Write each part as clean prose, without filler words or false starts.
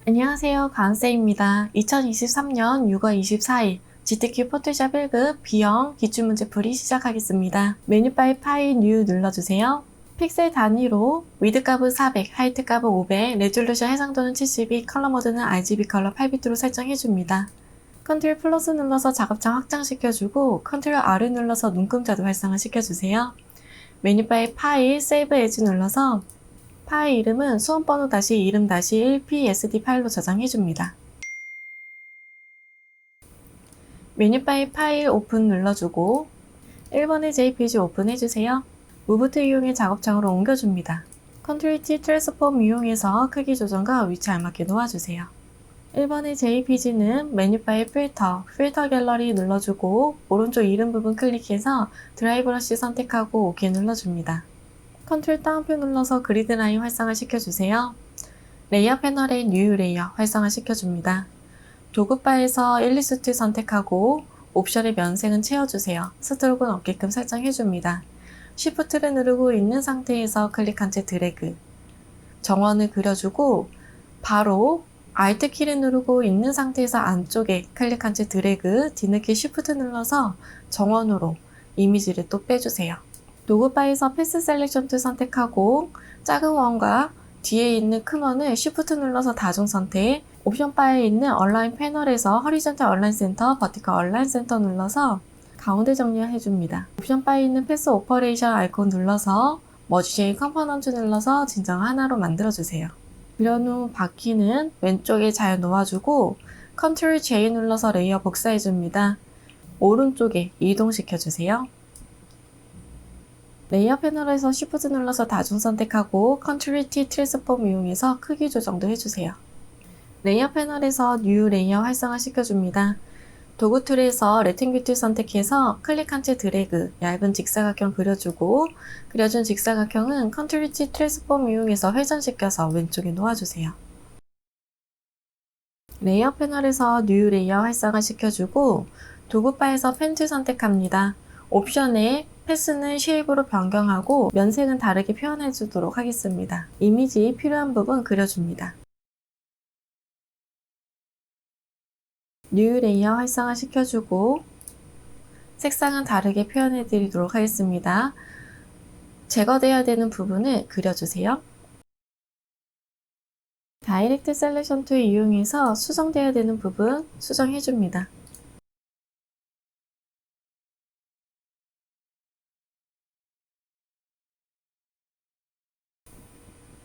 안녕하세요. 가은쌤입니다. 2023년 6월 24일 GTQ 포토샵 1급 B형 기출문제 풀이 시작하겠습니다. 메뉴바의 파일 뉴 눌러주세요. 픽셀 단위로 위드 값은 400, 하이트 값은 500, 레졸루션 해상도는 72, 컬러 모드는 RGB 컬러 8비트로 설정해줍니다. 컨트롤 플러스 눌러서 작업창 확장시켜주고 컨트롤 R을 눌러서 눈금자도 활성화 시켜주세요. 메뉴바의 파일, 세이브 에즈 눌러서 파일 이름은 수험번호 다시 이름 다시 1psd 파일로 저장해줍니다. 메뉴바의 파일 오픈 눌러주고 1번의 JPG 오픈해주세요. 무브트 이용해 작업창으로 옮겨줍니다. 컨트롤 T 트랜스폼 이용해서 크기 조정과 위치 알맞게 놓아주세요. 1번의 JPG는 메뉴바의 필터 갤러리 눌러주고 오른쪽 이름 부분 클릭해서 드라이 브러쉬 선택하고 OK 눌러줍니다. 컨트롤 다운표 눌러서 그리드 라인 활성화 시켜주세요. 레이어 패널에 뉴 레이어 활성화 시켜줍니다. 도구바에서 일리스트 선택하고 옵션의 면색은 채워주세요. 스트로크는 없게끔 설정해줍니다. Shift를 누르고 있는 상태에서 클릭한 채 드래그 정원을 그려주고 바로 Alt 키를 누르고 있는 상태에서 안쪽에 클릭한 채 드래그 뒤늦게 Shift 눌러서 정원으로 이미지를 또 빼주세요. 도구바에서 패스 셀렉션 툴 선택하고 작은 원과 뒤에 있는 큰 원을 Shift 눌러서 다중 선택, 옵션 바에 있는 얼라인 패널에서 허리전탈 얼라인 센터, 버티컬 얼라인 센터 눌러서 가운데 정리를 해줍니다. 옵션 바에 있는 패스 오퍼레이션 아이콘 눌러서 머지 쉐인 컴포넌트 눌러서 진정 하나로 만들어주세요. 그려놓은 바퀴는 왼쪽에 잘 놓아주고 컨트롤 J 눌러서 레이어 복사해줍니다. 오른쪽에 이동시켜주세요. 레이어 패널에서 Shift 눌러서 다중 선택하고 컨트롤 T 트랜스폼 이용해서 크기 조정도 해주세요. 레이어 패널에서 뉴 레이어 활성화 시켜줍니다. 도구 툴에서 레팅규 툴 선택해서 클릭한 채 드래그 얇은 직사각형 그려주고 그려준 직사각형은 컨트롤 T 트랜스폼 이용해서 회전시켜서 왼쪽에 놓아주세요. 레이어 패널에서 뉴 레이어 활성화 시켜주고 도구바에서 펜 툴 선택합니다. 옵션에 패스는 쉐입으로 변경하고 면색은 다르게 표현해 주도록 하겠습니다. 이미지 필요한 부분 그려줍니다. 뉴 레이어 활성화 시켜주고 색상은 다르게 표현해 드리도록 하겠습니다. 제거되어야 되는 부분을 그려주세요. 다이렉트 셀렉션 툴 이용해서 수정되어야 되는 부분 수정해 줍니다.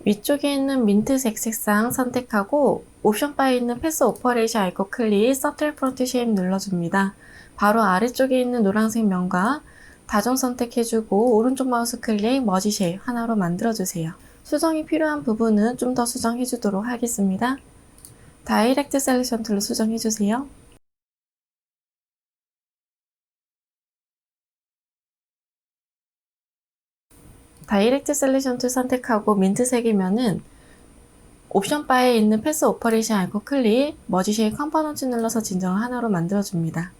위쪽에 있는 민트색 색상 선택하고 옵션 바에 있는 패스 오퍼레이션 아이콘 클릭, 서틀 프론트 쉐입 눌러줍니다. 바로 아래쪽에 있는 노란색 면과 다중 선택해주고 오른쪽 마우스 클릭, 머지 쉐입 하나로 만들어주세요. 수정이 필요한 부분은 좀 더 수정해주도록 하겠습니다. 다이렉트 셀렉션 툴로 수정해주세요. 다이렉트 셀렉션 툴 선택하고 민트색이면은 옵션 바에 있는 패스 오퍼레이션 아이콘 클릭, 머지 쉐입 컴포넌트 눌러서 진정 하나로 만들어줍니다.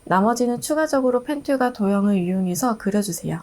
나머지는 추가적으로 펜 툴과 도형을 이용해서 그려주세요.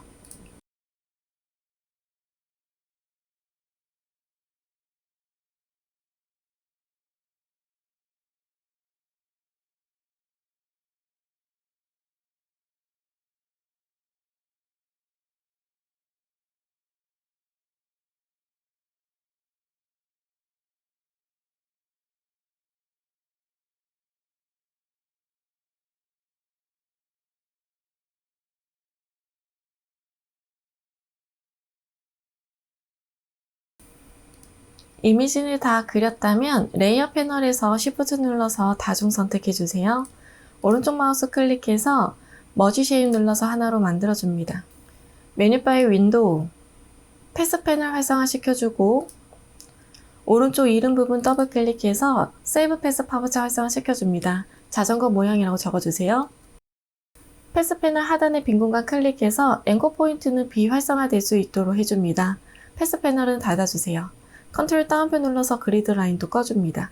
이미지를 다 그렸다면 레이어 패널에서 Shift 눌러서 다중 선택해주세요. 오른쪽 마우스 클릭해서 머지 쉐입 눌러서 하나로 만들어줍니다. 메뉴바의 윈도우, 패스 패널 활성화 시켜주고 오른쪽 이름 부분 더블 클릭해서 세이브 패스 파브차 활성화 시켜줍니다. 자전거 모양이라고 적어주세요. 패스 패널 하단의 빈 공간 클릭해서 앵커 포인트는 비활성화될 수 있도록 해줍니다. 패스 패널은 닫아주세요. 컨트롤 다운표 눌러서 그리드 라인도 꺼줍니다.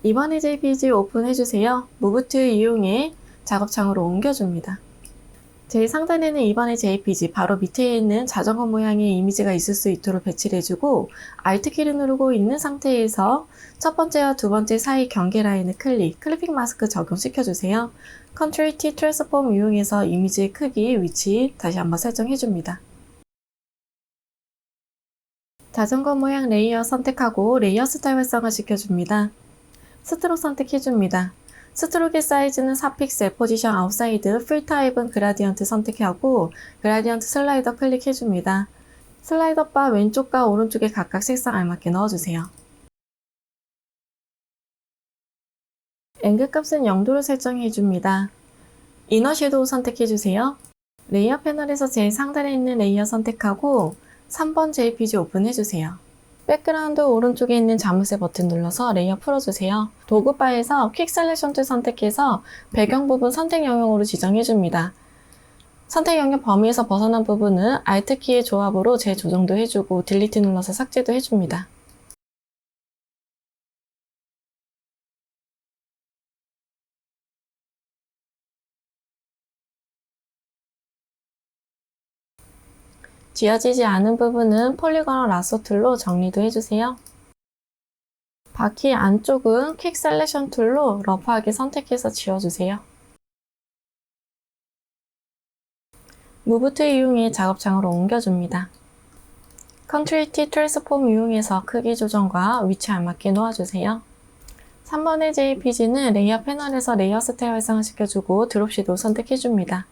이번에 JPG 오픈해주세요. 무브 툴 이용해 작업창으로 옮겨줍니다. 제일 상단에는 2번의 JPG, 바로 밑에 있는 자전거 모양의 이미지가 있을 수 있도록 배치를 해주고 Alt키를 누르고 있는 상태에서 첫 번째와 두 번째 사이 경계 라인을 클리핑 마스크 적용시켜주세요. Ctrl T 트랜스폼 이용해서 이미지의 크기, 위치 다시 한번 설정해줍니다. 자전거 모양 레이어 선택하고 레이어 스타일 활성화 시켜줍니다. 스트로크 선택해줍니다. 스트로크의 사이즈는 4픽셀, 포지션 아웃사이드, 필 타입은 그라디언트 선택하고 그라디언트 슬라이더 클릭해줍니다. 슬라이더 바 왼쪽과 오른쪽에 각각 색상 알맞게 넣어주세요. 앵글 값은 0도로 설정해줍니다. 이너 섀도우 선택해주세요. 레이어 패널에서 제일 상단에 있는 레이어 선택하고 3번 JPG 오픈해주세요. 백그라운드 오른쪽에 있는 자물쇠 버튼 눌러서 레이어 풀어주세요. 도구바에서 퀵 셀렉션 툴 선택해서 배경 부분 선택 영역으로 지정해줍니다. 선택 영역 범위에서 벗어난 부분은 Alt키의 조합으로 재조정도 해주고 딜리트 눌러서 삭제도 해줍니다. 지워지지 않은 부분은 폴리곤 라소 툴로 정리도 해주세요. 바퀴 안쪽은 퀵 셀렉션 툴로 러프하게 선택해서 지워주세요. 무브 툴 이용해 작업창으로 옮겨줍니다. Ctrl T 트랜스폼 이용해서 크기 조정과 위치 알맞게 놓아주세요. 3번의 JPG는 레이어 패널에서 레이어 스타일 활성화시켜주고 드롭 섀도우 선택해줍니다.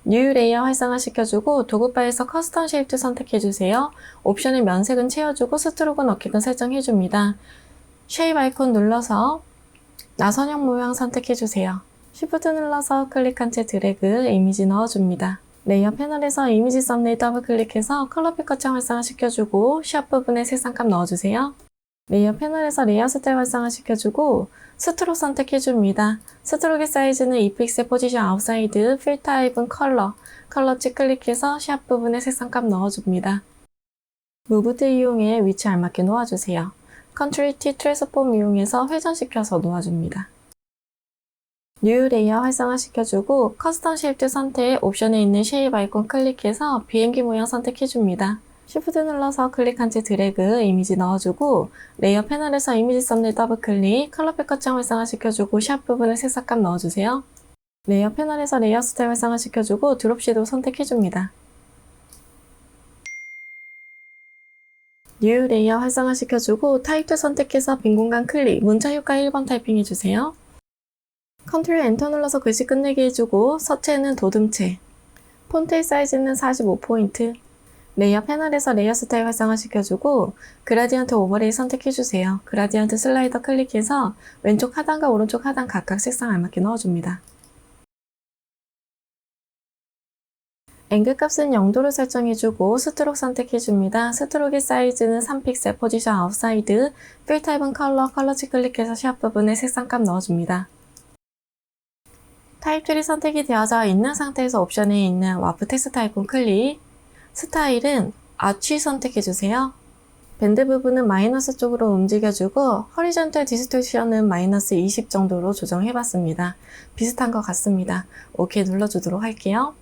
뉴 레이어 활성화시켜주고 도구바에서 커스텀 쉐입 선택해주세요. 옵션의 면색은 채워주고 스트로크 넣기는 설정해줍니다. 쉐입 아이콘 눌러서 나선형 모양 선택해주세요. Shift 눌러서 클릭한 채 드래그 이미지 넣어줍니다. 레이어 패널에서 이미지 썸네일 더블 클릭해서 컬러 피커 창 활성화시켜주고 샵 부분에 색상값 넣어주세요. 레이어 패널에서 레이어 스타일 활성화시켜주고 스트로크 선택해줍니다. 스트로크의 사이즈는 2픽셀, 포지션 아웃사이드, 필 타입은 컬러치 클릭해서 샵 부분에 색상값 넣어줍니다. 무브 툴 이용해 위치 알맞게 놓아주세요. Ctrl T 트랜스폼 이용해서 회전시켜서 놓아줍니다. 뉴 레이어 활성화시켜주고 커스텀 쉐입 선택, 옵션에 있는 쉐입 아이콘 클릭해서 비행기 모양 선택해줍니다. Shift 눌러서 클릭한 채 드래그 이미지 넣어주고 레이어 패널에서 이미지 썸네일 더블 클릭, 컬러 피커 창 활성화시켜주고 샵 부분에 색상값 넣어주세요. 레이어 패널에서 레이어 스타일 활성화시켜주고 드롭 섀도우 선택해줍니다. 뉴 레이어 활성화시켜주고 타입2 선택해서 빈 공간 클릭, 문자 효과 1번 타이핑해주세요. Ctrl 엔터 눌러서 글씨 끝내기 해주고 서체는 도듬체, 폰트의 사이즈는 45포인트, 레이어 패널에서 레이어 스타일 활성화시켜주고 그라디언트 오버레이 선택해주세요. 그라디언트 슬라이더 클릭해서 왼쪽 하단과 오른쪽 하단 각각 색상 알맞게 넣어줍니다. 앵글 값은 0도로 설정해주고 스트로크 선택해줍니다. 스트로크의 사이즈는 3픽셀, 포지션 아웃사이드, 필 타입은 컬러치 클릭해서 샵 부분에 색상값 넣어줍니다. 타입 툴이 선택이 되어져 있는 상태에서 옵션에 있는 와프 텍스트 아이콘 클릭, 스타일은 아치 선택해주세요. 밴드 부분은 마이너스 쪽으로 움직여주고 허리전털 디스토션은 마이너스 20 정도로 조정해봤습니다. 비슷한 것 같습니다. OK 눌러주도록 할게요.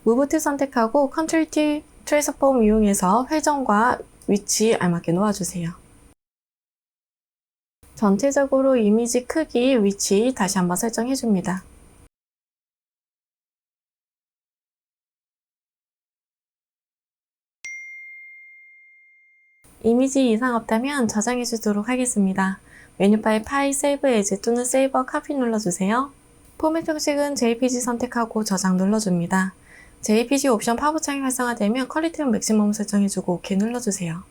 무브 툴 선택하고 Ctrl T 트랜스폼 이용해서 회전과 위치 알맞게 놓아주세요. 전체적으로 이미지 크기, 위치 다시 한번 설정해줍니다. 이미지 이상 없다면 저장해 주도록 하겠습니다. 메뉴바의 파일, 세이브 에즈 또는 세이버 카피 눌러주세요. 포맷 형식은 JPG 선택하고 저장 눌러줍니다. JPG 옵션 팝업창이 활성화되면 퀄리티는 맥시멈 설정해주고 OK 눌러주세요.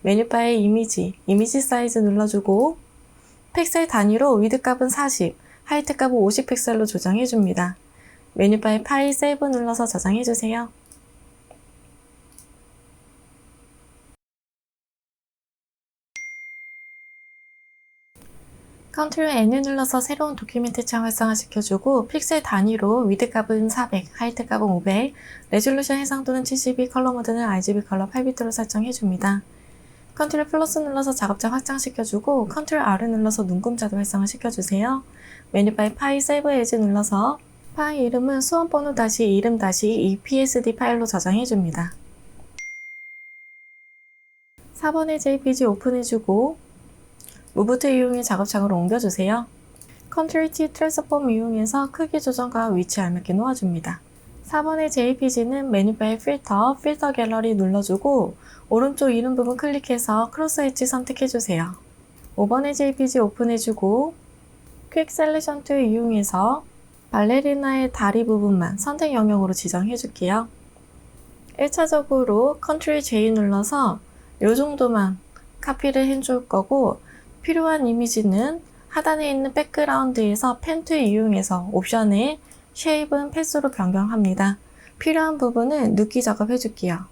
메뉴바의 이미지 사이즈 눌러주고 픽셀 단위로 위드 값은 40, 하이트 값은 50 픽셀로 조정해줍니다. 메뉴바의 파일, 세이브 눌러서 저장해주세요. Ctrl N을 눌러서 새로운 도큐멘트 창 활성화시켜주고 픽셀 단위로 위드 값은 400, 하이트 값은 500, 레졸루션 해상도는 72, 컬러 모드는 RGB 컬러 8비트로 설정해줍니다. Ctrl 플러스 눌러서 작업장 확장시켜주고 Ctrl R을 눌러서 눈금자도 활성화시켜주세요. 메뉴바의 파일, 세이브 에즈 눌러서 파일 이름은 수험번호 이름 EPSD 파일로 저장해줍니다. 4번의 JPG 오픈해주고 Move to 이용해 작업창으로 옮겨주세요. Ctrl T 트랜스폼 이용해서 크기 조정과 위치 알맞게 놓아줍니다. 4번의 JPG는 메뉴바의 필터 갤러리 눌러주고 오른쪽 이름 부분 클릭해서 크로스 엣지 선택해주세요. 5번의 JPG 오픈해주고 퀵 셀렉션 툴 이용해서 발레리나의 다리 부분만 선택 영역으로 지정해줄게요. 1차적으로 Ctrl J 눌러서 이 정도만 카피를 해줄 거고 필요한 이미지는 하단에 있는 백그라운드에서 펜 툴 이용해서 옵션에 쉐입은 패스로 변경합니다. 필요한 부분은 눕기 작업 해줄게요.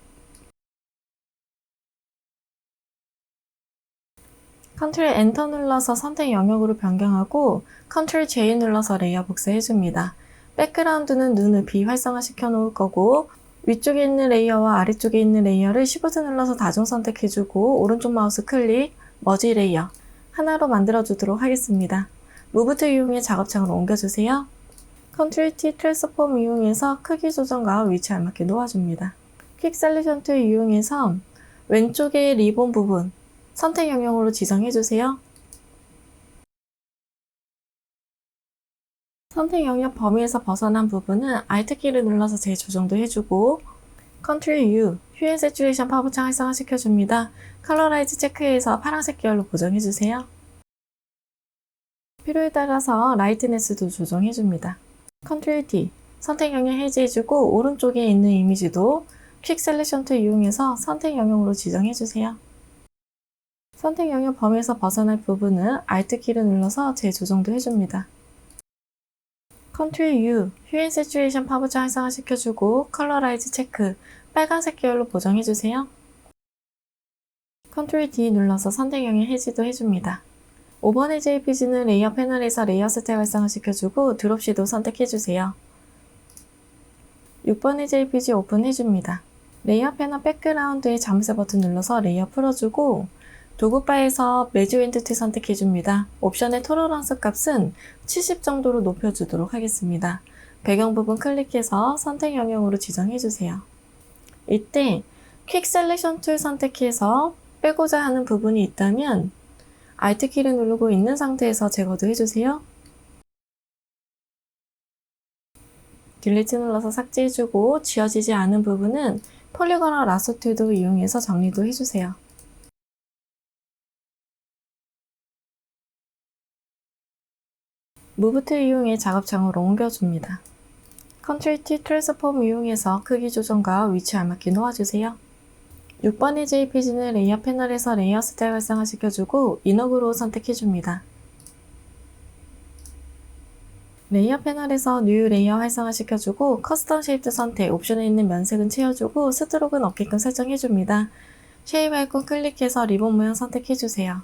Ctrl Enter 눌러서 선택 영역으로 변경하고 Ctrl J 눌러서 레이어 복사해줍니다. 백그라운드는 눈을 비활성화 시켜 놓을 거고 위쪽에 있는 레이어와 아래쪽에 있는 레이어를 Shift 눌러서 다중 선택해주고 오른쪽 마우스 클릭, 머지 레이어 하나로 만들어주도록 하겠습니다. Move to 이용해 작업창으로 옮겨주세요. Ctrl T 트랜스폼 이용해서 크기 조정과 위치 알맞게 놓아줍니다. 퀵 셀렉션 툴 이용해서 왼쪽의 리본 부분 선택 영역으로 지정해주세요. 선택 영역 범위에서 벗어난 부분은 Alt 키를 눌러서 재조정도 해주고 Ctrl U, 휴 앤 세츄레이션 파브창 활성화시켜줍니다. 컬러라이즈 체크해서 파란색 계열로 고정해주세요. 필요에 따라서 라이트네스도 조정해줍니다. Ctrl T, 선택 영역 해제해주고 오른쪽에 있는 이미지도 퀵 셀렉션 툴 이용해서 선택 영역으로 지정해주세요. 선택 영역 범위에서 벗어날 부분은 Alt 키를 눌러서 재조정도 해줍니다. Ctrl U, 휴 앤 세츄레이션 파브창 활성화시켜주고 컬러라이즈 체크, 빨간색 계열로 보정해주세요. Ctrl D 눌러서 선택 영역 해지도 해줍니다. 5번의 JPG는 레이어 패널에서 레이어 스택 활성화시켜주고 드롭 섀도우 선택해주세요. 6번의 JPG 오픈해줍니다. 레이어 패널 백그라운드에 잠수 버튼 눌러서 레이어 풀어주고 도구바에서 매주 엔티티 선택해줍니다. 옵션의 토러런스 값은 70 정도로 높여주도록 하겠습니다. 배경 부분 클릭해서 선택 영역으로 지정해주세요. 이때 퀵 셀렉션 툴 선택해서 빼고자 하는 부분이 있다면 Alt 키를 누르고 있는 상태에서 제거도 해주세요. 딜리트 눌러서 삭제해주고 지워지지 않은 부분은 폴리거나 라소 툴도 이용해서 정리도 해주세요. Move 툴 이용해 작업창으로 옮겨줍니다. Ctrl T 트랜스폼 이용해서 크기 조정과 위치 알맞게 놓아주세요. 6번의 JPG는 레이어 패널에서 레이어 스타일 활성화시켜주고 이너그로 선택해줍니다. 레이어 패널에서 뉴 레이어 활성화시켜주고 커스텀 쉐입드 선택, 옵션에 있는 면색은 채워주고 스트로크는 없게끔 설정해줍니다. 쉐입 아이콘 클릭해서 리본 모양 선택해주세요.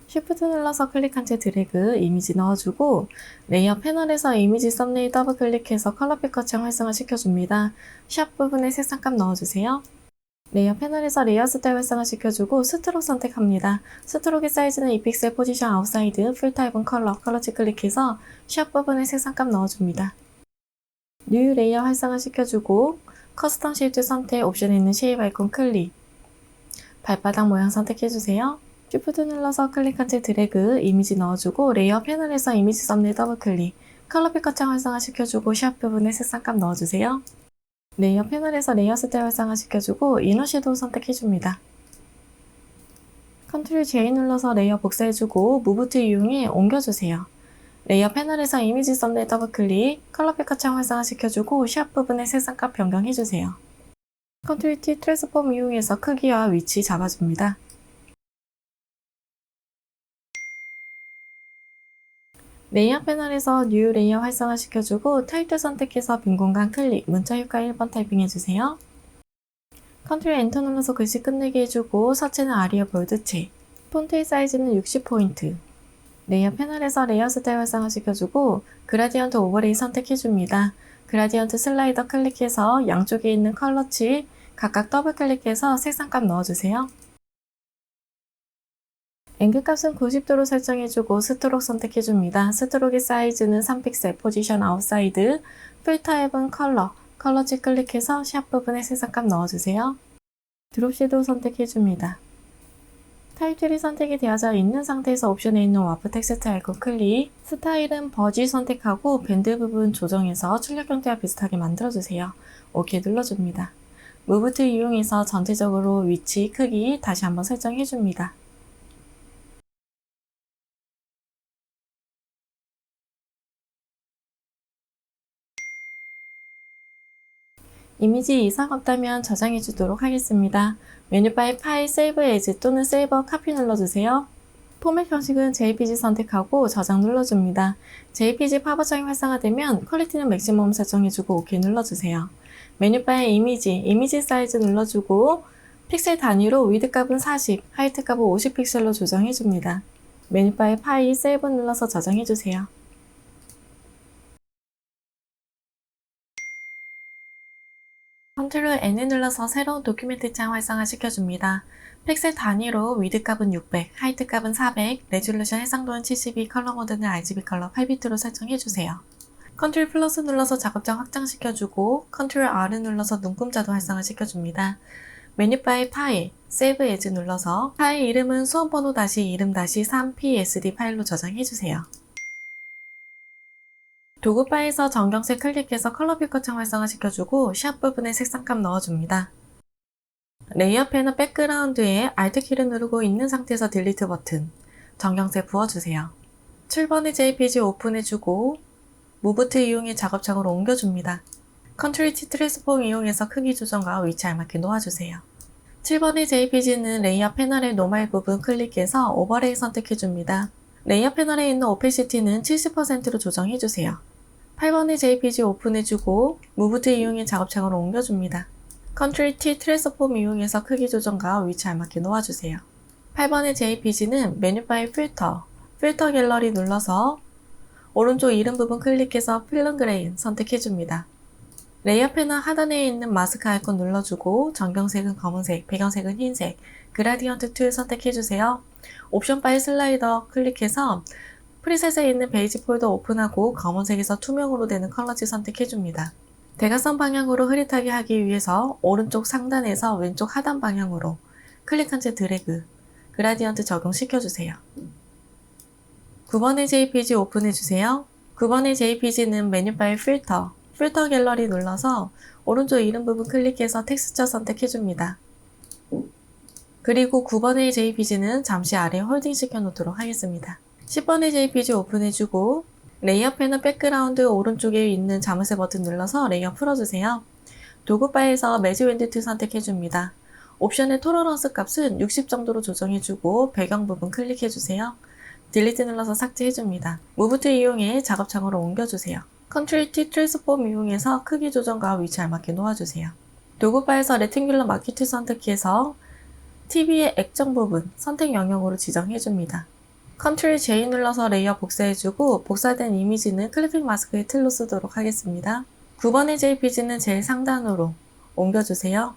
Shift 눌러서 클릭한 채 드래그, 이미지 넣어주고 레이어 패널에서 이미지 썸네일 더블 클릭해서 컬러 피커 창 활성화시켜줍니다. 샵 부분에 색상값 넣어주세요. 레이어 패널에서 레이어 스타일 활성화시켜주고 스트로크 선택합니다. 스트로크의 사이즈는 2픽셀, 포지션 아웃사이드, 풀 타입은 컬러치 클릭해서 샵 부분에 색상값 넣어줍니다. 뉴 레이어 활성화시켜주고 커스텀 쉐입드 선택, 옵션에 있는 쉐입 아이콘 클릭, 발바닥 모양 선택해주세요. Shift 눌러서 클릭한 채 드래그, 이미지 넣어주고 레이어 패널에서 이미지 썸네일 더블 클릭, 컬러 피커 창 활성화시켜주고 샵 부분에 색상값 넣어주세요. 레이어 패널에서 레이어 스타일 활성화시켜주고 이너 섀도우 선택해줍니다. Ctrl J 눌러서 레이어 복사해주고 Move to 이용해 옮겨주세요. 레이어 패널에서 이미지 썸네일 더블 클릭, 컬러 피커 창 활성화시켜주고 샵 부분에 색상값 변경해주세요. Ctrl T 트랜스폼 이용해서 크기와 위치 잡아줍니다. 레이어 패널에서 뉴 레이어 활성화시켜주고 타입도 선택해서 빈 공간 클릭, 문자 효과 1번 타이핑해주세요. Ctrl Enter 눌러서 글씨 끝내게 해주고 서체는 아리얼 볼드체, 폰트의 사이즈는 60포인트. 레이어 패널에서 레이어 스타일 활성화시켜주고 그라디언트 오버레이 선택해줍니다. 그라디언트 슬라이더 클릭해서 양쪽에 있는 컬러치 각각 더블 클릭해서 색상값 넣어주세요. 앵글 값은 90도로 설정해주고 스트록 선택해줍니다. 스트록의 사이즈는 3픽셀, 포지션 아웃사이드, 필터 앱은 컬러치 클릭해서 샵 부분에 색상값 넣어주세요. 드롭 섀도우 선택해줍니다. 타입3 선택이 되어져 있는 상태에서 옵션에 있는 와프 텍스트 아이콘 클릭, 스타일은 버지 선택하고 밴드 부분 조정해서 출력 형태와 비슷하게 만들어주세요. OK 눌러줍니다. 무브 툴 이용해서 전체적으로 위치, 크기 다시 한번 설정해줍니다. 이미지 이상 없다면 저장해 주도록 하겠습니다. 메뉴바의 파일 세이브 에즈 또는 세이버 카피 눌러주세요. 포맷 형식은 JPG 선택하고 저장 눌러줍니다. JPG 파버창이 활성화되면 퀄리티는 맥시멈 설정해주고 OK 눌러주세요. 메뉴바의 이미지 사이즈 눌러주고 픽셀 단위로 위드 값은 40, 하이트 값은 50픽셀로 조정해줍니다. 메뉴바의 파일 세이브 눌러서 저장해주세요. 컨트롤 N을 눌러서 새로운 도큐멘트 창 활성화 시켜줍니다. 픽셀 단위로 위드 값은 600, 하이트 값은 400, 레졸루션 해상도는 72, 컬러 모드는 RGB 컬러 8비트로 설정해주세요. 컨트롤 플러스 눌러서 작업장 확장시켜주고 컨트롤 R을 눌러서 눈금자도 활성화 시켜줍니다. 메뉴바의 파일, 세이브 에즈 눌러서 파일 이름은 수험번호 이름 3psd 파일로 저장해주세요. 도구바에서 정경색 클릭해서 컬러 뷰커 창 활성화시켜주고 샵 부분에 색상값 넣어줍니다. 레이어 패널 백그라운드에 Alt키를 누르고 있는 상태에서 딜리트 버튼, 정경색 부어주세요. 7번의 JPG 오픈해주고 무브 툴 이용해 작업창으로 옮겨줍니다. 컨트롤 T 트랜스폼 이용해서 크기 조정과 위치 알맞게 놓아주세요. 7번의 JPG는 레이어 패널의 노멀 부분 클릭해서 오버레이 선택해줍니다. 레이어 패널에 있는 오페시티는 70%로 조정해주세요. 8번의 JPG 오픈해주고 무브 툴 이용해 작업창으로 옮겨줍니다. 컨트롤 T 트랜스폼 이용해서 크기 조정과 위치 알맞게 놓아주세요. 8번의 JPG는 메뉴바의 필터 갤러리 눌러서 오른쪽 이름 부분 클릭해서 필름 그레인 선택해줍니다. 레이어 패널 하단에 있는 마스크 아이콘 눌러주고 전경색은 검은색, 배경색은 흰색, 그라디언트 툴 선택해주세요. 옵션 바의 슬라이더 클릭해서 프리셋에 있는 베이지 폴더 오픈하고 검은색에서 투명으로 되는 컬러지 선택해줍니다. 대각선 방향으로 흐릿하게 하기 위해서 오른쪽 상단에서 왼쪽 하단 방향으로 클릭한 채 드래그, 그라디언트 적용시켜주세요. 9번의 JPG 오픈해주세요. 9번의 JPG는 메뉴바의 필터 갤러리 눌러서 오른쪽 이름 부분 클릭해서 텍스처 선택해줍니다. 그리고 9번의 JPG는 잠시 아래 홀딩 시켜놓도록 하겠습니다. 10번의 JPG 오픈해주고 레이어 패널 백그라운드 오른쪽에 있는 자물쇠 버튼 눌러서 레이어 풀어주세요. 도구바에서 매지 윈드 툴 선택해줍니다. 옵션의 토러런스 값은 60 정도로 조정해주고 배경 부분 클릭해주세요. 딜리트 눌러서 삭제해줍니다. 무브 툴 이용해 작업창으로 옮겨주세요. 컨트롤 T 트랜스폼 이용해서 크기 조정과 위치 알맞게 놓아주세요. 도구바에서 레팅귤러 마키 툴 선택해서 TV의 액정 부분 선택 영역으로 지정해줍니다. 컨트롤 J 눌러서 레이어 복사해주고 복사된 이미지는 클리핑 마스크의 틀로 쓰도록 하겠습니다. 9번의 JPG는 제일 상단으로 옮겨주세요.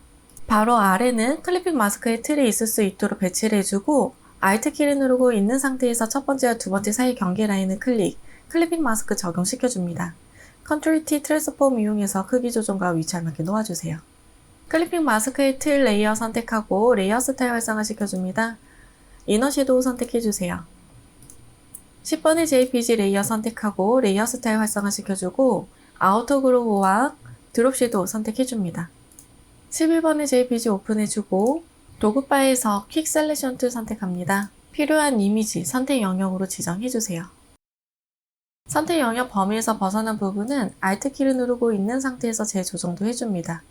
바로 아래는 클리핑 마스크의 틀이 있을 수 있도록 배치를 해주고 Alt키를 누르고 있는 상태에서 첫 번째와 두 번째 사이 경계 라인을 클리핑 마스크 적용시켜줍니다. 컨트롤 T 트랜스폼 이용해서 크기 조정과 위치 알맞게 놓아주세요. 클리핑 마스크의 틀 레이어 선택하고 레이어 스타일 활성화 시켜줍니다. 이너 섀도우 선택해주세요. 10번의 JPG 레이어 선택하고 레이어 스타일 활성화 시켜주고 아우터 그로우와 드롭 섀도우 선택해줍니다. 11번의 JPG 오픈해주고 도구바에서 퀵 셀렉션 툴 선택합니다. 필요한 이미지 선택 영역으로 지정해주세요. 선택 영역 범위에서 벗어난 부분은 Alt키를 누르고 있는 상태에서 재조정도 해줍니다.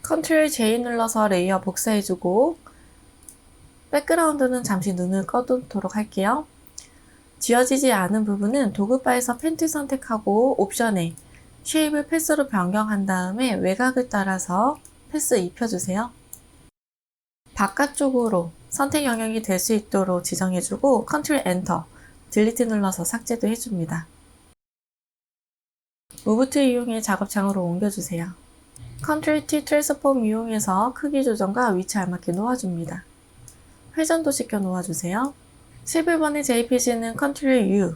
컨트롤 J 눌러서 레이어 복사해주고 백그라운드는 잠시 눈을 꺼두도록 할게요. 지워지지 않은 부분은 도구바에서 펜툴 선택하고 옵션에 쉐입을 패스로 변경한 다음에 외곽을 따라서 패스 입혀주세요. 바깥쪽으로 선택 영역이 될 수 있도록 지정해주고 컨트롤 엔터, 딜리트 눌러서 삭제도 해줍니다. 무브 툴 이용해 작업창으로 옮겨주세요. 컨트롤 T 트랜스폼 이용해서 크기 조정과 위치 알맞게 놓아줍니다. 회전도 시켜 놓아주세요. 11번의 JPG는 컨트롤 U,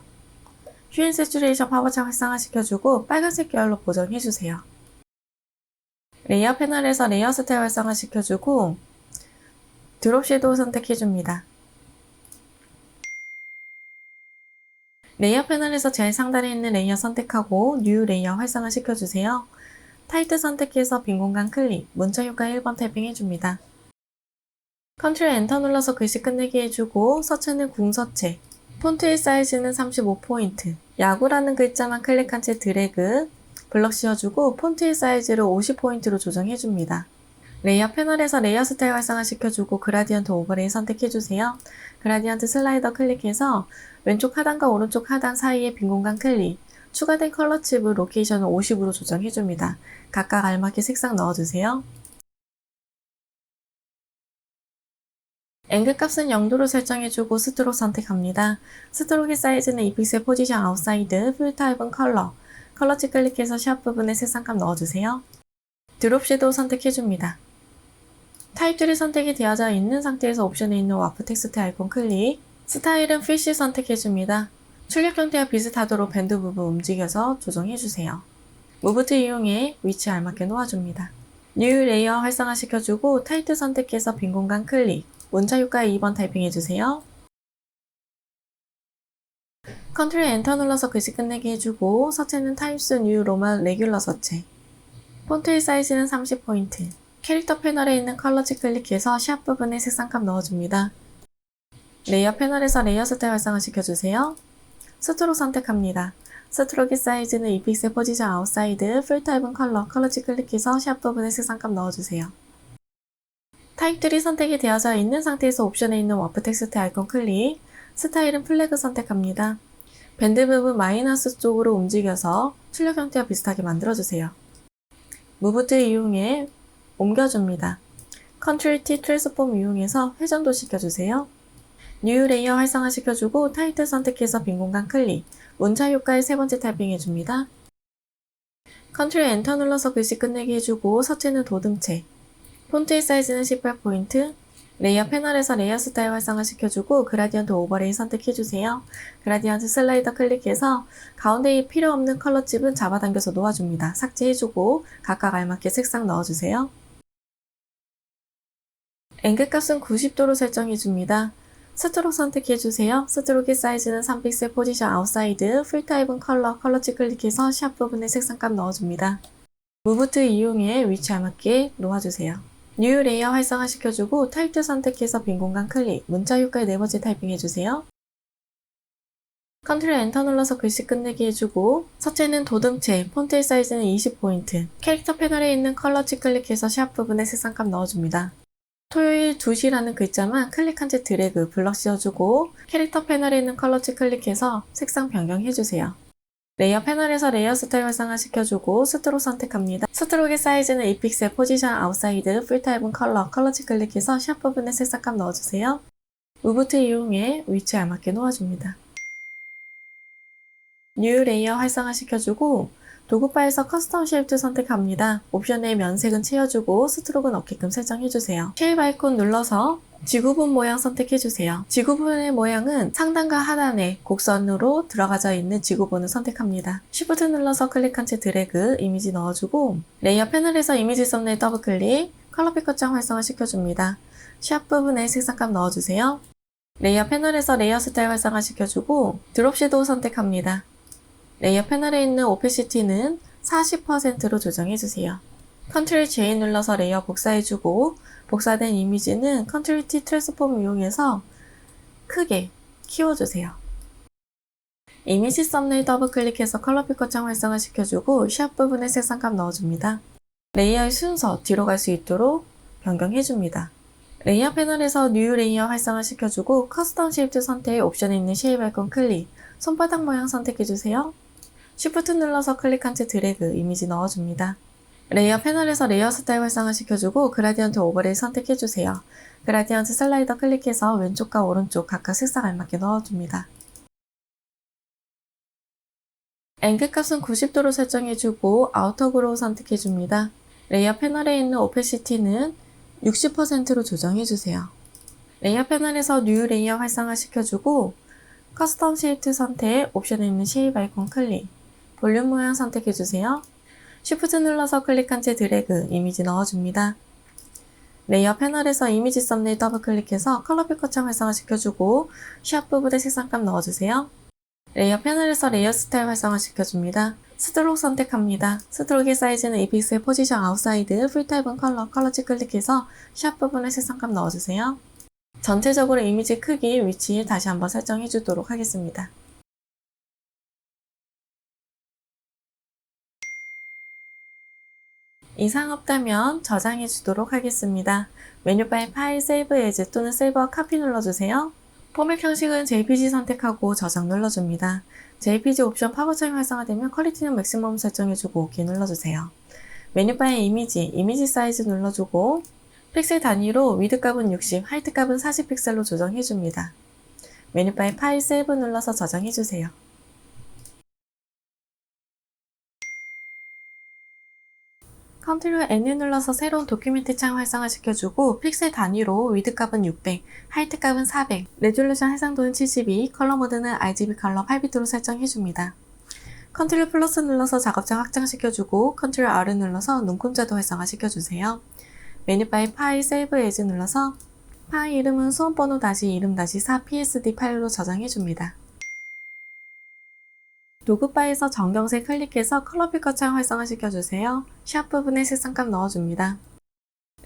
휴인 세츄레이션 파워창 활성화시켜주고 빨간색 계열로 보정해주세요. 레이어 패널에서 레이어 스타일 활성화시켜주고 드롭 섀도우 선택해줍니다. 레이어 패널에서 제일 상단에 있는 레이어 선택하고 뉴 레이어 활성화시켜주세요. 타이틀 선택해서 빈 공간 클릭, 문자 효과 1번 타이핑해줍니다. 컨트롤 엔터 눌러서 글씨 끝내기 해주고 서체는 궁서체, 폰트의 사이즈는 35포인트, 야구라는 글자만 클릭한 채 드래그, 블럭 씌워주고 폰트의 사이즈를 50포인트로 조정해줍니다. 레이어 패널에서 레이어 스타일 활성화시켜주고 그라디언트 오버레이 선택해주세요. 그라디언트 슬라이더 클릭해서 왼쪽 하단과 오른쪽 하단 사이에 빈 공간 클릭, 추가된 컬러 칩을 로케이션을 50으로 조정해줍니다. 각각 알맞게 색상 넣어주세요. 앵글 값은 0도로 설정해주고 스트록 선택합니다. 스트록의 사이즈는 2픽셀 포지션 아웃사이드, 풀 타입은 컬러 칩 클릭해서 샵 부분에 색상값 넣어주세요. 드롭 섀도우 선택해줍니다. 타입3 선택이 되어져 있는 상태에서 옵션에 있는 와프 텍스트 아이콘 클릭, 스타일은 피쉬 선택해줍니다. 출력 형태와 비슷하도록 밴드 부분 움직여서 조정해주세요. 무브트 이용해 위치 알맞게 놓아줍니다. 뉴 레이어 활성화시켜주고 타이틀 선택해서 빈 공간 클릭, 문자 효과 2번 타이핑해주세요. 컨트롤 엔터 눌러서 글씨 끝내기 해주고 서체는 타임스 뉴 로만 레귤러 서체, 폰트의 사이즈는 30포인트, 캐릭터 패널에 있는 컬러칩 클릭해서 샵 부분에 색상값 넣어줍니다. 레이어 패널에서 레이어 스타일 활성화시켜주세요. 스트록 선택합니다. 스트록의 사이즈는 2픽셀 포지션 아웃사이드, 풀 타입은 컬러칩 클릭해서 샵 부분에 색상값 넣어주세요. 타입3 선택이 되어져 있는 상태에서 옵션에 있는 와프 텍스트 아이콘 클릭, 스타일은 플래그 선택합니다. 밴드 부분 마이너스 쪽으로 움직여서 출력 형태와 비슷하게 만들어주세요. 무브트 이용해 옮겨줍니다. 컨트롤 T 트랜스폼 이용해서 회전도 시켜주세요. 뉴 레이어 활성화시켜주고 타이틀 선택해서 빈 공간 클릭, 문자 효과의 세 번째 타이핑 해줍니다. 컨트롤 엔터 눌러서 글씨 끝내기 해주고 서체는 도듬체, 폰트의 사이즈는 18포인트, 레이어 패널에서 레이어 스타일 활성화시켜주고 그라디언트 오버레이 선택해주세요. 그라디언트 슬라이더 클릭해서 가운데에 필요 없는 컬러칩은 잡아당겨서 놓아줍니다. 삭제해주고 각각 알맞게 색상 넣어주세요. 앵글 값은 90도로 설정해줍니다. 스트록 선택해주세요. 스트록의 사이즈는 3픽셀 포지션 아웃사이드, 풀 타입은 컬러칩 클릭해서 샵 부분에 색상값 넣어줍니다. 무브트 이용해 위치 알맞게 놓아주세요. 뉴 레이어 활성화시켜주고 타입2 선택해서 빈 공간 클릭, 문자 효과의 네 번째 타이핑해주세요. 컨트롤 엔터 눌러서 글씨 끝내기 해주고 서체는 도듬체, 폰트의 사이즈는 20포인트, 캐릭터 패널에 있는 컬러칩 클릭해서 샵 부분에 색상값 넣어줍니다. 토요일 2시라는 글자만 클릭한 채 드래그, 블럭 씌워주고 캐릭터 패널에 있는 컬러칩 클릭해서 색상 변경해주세요. 레이어 패널에서 레이어 스타일 활성화시켜주고 스트록 선택합니다. 스트록의 사이즈는 2픽셀 포지션 아웃사이드, 풀 타입은 컬러칩 클릭해서 샵 부분에 색상값 넣어주세요. 무브트 이용해 위치 알맞게 놓아줍니다. 뉴 레이어 활성화시켜주고 도구바에서 커스텀 쉐입 선택합니다. 옵션에 면색은 채워주고 스트로크는 없게끔 설정해주세요. 쉐입 아이콘 눌러서 지구본 모양 선택해주세요. 지구본의 모양은 상단과 하단에 곡선으로 들어가져 있는 지구본을 선택합니다. Shift 눌러서 클릭한 채 드래그, 이미지 넣어주고 레이어 패널에서 이미지 썸네일 더블클릭, 컬러 피커장 활성화시켜줍니다. 샵 부분에 색상값 넣어주세요. 레이어 패널에서 레이어 스타일 활성화시켜주고 드롭 섀도우 선택합니다. 레이어 패널에 있는 오페시티는 40%로 조정해주세요. 컨트롤 J 눌러서 레이어 복사해주고 복사된 이미지는 컨트롤 T 트랜스폼 이용해서 크게 키워주세요. 이미지 썸네일 더블클릭해서 컬러 피커창 활성화시켜주고 샵 부분에 색상값 넣어줍니다. 레이어의 순서 뒤로 갈 수 있도록 변경해줍니다. 레이어 패널에서 뉴 레이어 활성화시켜주고 커스텀 쉐입 선택 옵션에 있는 쉐입 아이콘 클릭, 손바닥 모양 선택해주세요. Shift 눌러서 클릭한 채 드래그, 이미지 넣어줍니다. 레이어 패널에서 레이어 스타일 활성화시켜주고 그라디언트 오버레이 선택해주세요. 그라디언트 슬라이더 클릭해서 왼쪽과 오른쪽 각각 색상 알맞게 넣어줍니다. 앵글 값은 90도로 설정해주고 아우터 그로우 선택해줍니다. 레이어 패널에 있는 오페시티는 60%로 조정해주세요. 레이어 패널에서 뉴 레이어 활성화시켜주고 커스텀 쉐이프 선택, 옵션에 있는 쉐입 아이콘 클릭, 볼륨 모양 선택해주세요. Shift 눌러서 클릭한 채 드래그, 이미지 넣어줍니다. 레이어 패널에서 이미지 썸네일 더블 클릭해서 컬러 피커창 활성화시켜주고 샵 부분에 색상감 넣어주세요. 레이어 패널에서 레이어 스타일 활성화시켜줍니다. 스트로크 선택합니다. 스트로크의 사이즈는 에이픽스의 포지션 아웃사이드, 풀타입은 컬러치 클릭해서 샵 부분에 색상감 넣어주세요. 전체적으로 이미지 크기, 위치 다시 한번 설정해 주도록 하겠습니다. 이상 없다면 저장해 주도록 하겠습니다. 메뉴바의 파일, 세이브 에즈 또는 세이버 카피 눌러주세요. 포맷 형식은 JPG 선택하고 저장 눌러줍니다. JPG 옵션 팝업창이 활성화되면 퀄리티는 맥시멈 설정해주고 OK 눌러주세요. 메뉴바의 이미지 사이즈 눌러주고 픽셀 단위로 위드 값은 60, 하이트 값은 40픽셀로 조정해줍니다. 메뉴바의 파일, 세이브 눌러서 저장해주세요. 컨트롤 N을 눌러서 새로운 도큐멘트 창 활성화시켜주고 픽셀 단위로 위드 값은 600, 하이트 값은 400, 레졸루션 해상도는 72, 컬러 모드는 RGB 컬러 8비트로 설정해줍니다. 컨트롤 플러스 눌러서 작업장 확장시켜주고 컨트롤 R을 눌러서 눈금자도 활성화시켜주세요. 메뉴바의 파일, 세이브 에즈 눌러서 파일 이름은 수험번호 이름 4 PSD 파일로 저장해줍니다. 도구바에서 정경색 클릭해서 컬러 피커창 활성화시켜주세요. 샵 부분에 색상감 넣어줍니다.